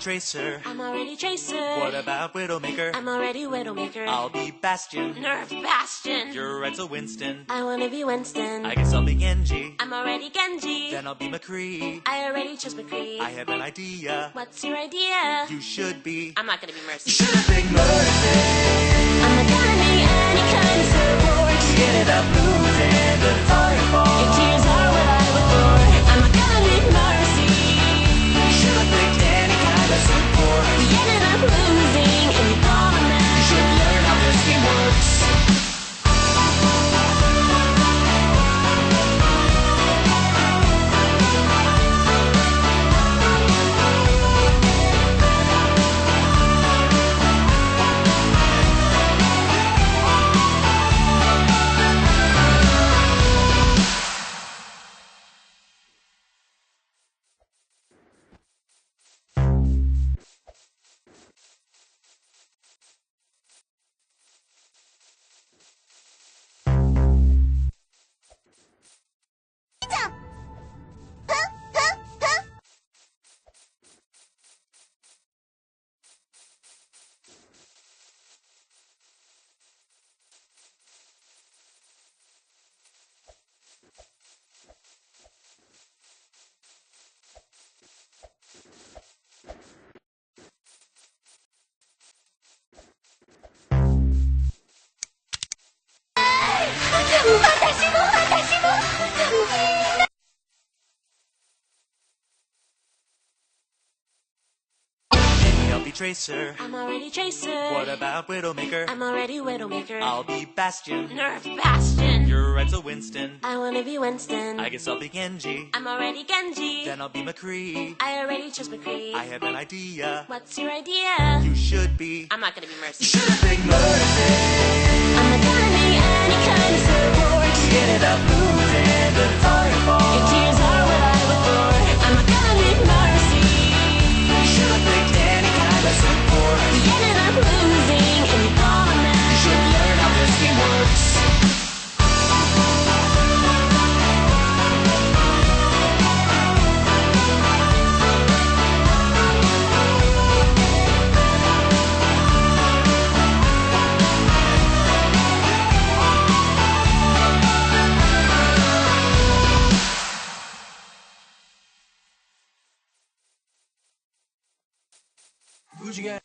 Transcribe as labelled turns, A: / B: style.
A: Tracer.
B: I'm already Tracer.
A: What about Widowmaker?
B: I'm already Widowmaker.
A: I'll be Bastion.
B: Nerf Bastion.
A: You're Edsel Winston.
B: I wanna be Winston.
A: I guess I'll be Genji.
B: I'm already Genji.
A: Then I'll be McCree.
B: I already chose McCree.
A: I have an idea.
B: What's your idea?
A: You should be.
B: I'm not gonna be Mercy.
A: You should be Mercy.
B: I'm not gonna be any kind of support.
A: You ended up losing, but it's all your fault.
B: Your tears are what I would pour. I'm not gonna be Mercy.
A: You should have picked any kind of support.
B: We ended up losing, and you thought I'm mad.
A: You should learn how this game works. I'll be Tracer.
B: I'm already Tracer.
A: What about Widowmaker?
B: I'm already Widowmaker.
A: I'll be Bastion.
B: Nerf Bastion.
A: You're Edsel Winston.
B: I wanna be Winston.
A: I guess I'll be Genji.
B: I'm already Genji.
A: Then I'll be McCree.
B: I already chose McCree.
A: I have an idea.
B: What's your idea?
A: You should be.
B: I'm not gonna be
A: You
B: Mercy.
A: should have picked Mercy.
B: I'm not gonna be any kind of support.
A: You ended up losing, but it's all your fault.
B: Your tears are what I would pour. I'm not gonna be Mercy.
A: You should have picked any kind of support.
B: We ended up losing, and you thought I'm mad.
A: You should learn how this game works. Who'd you get?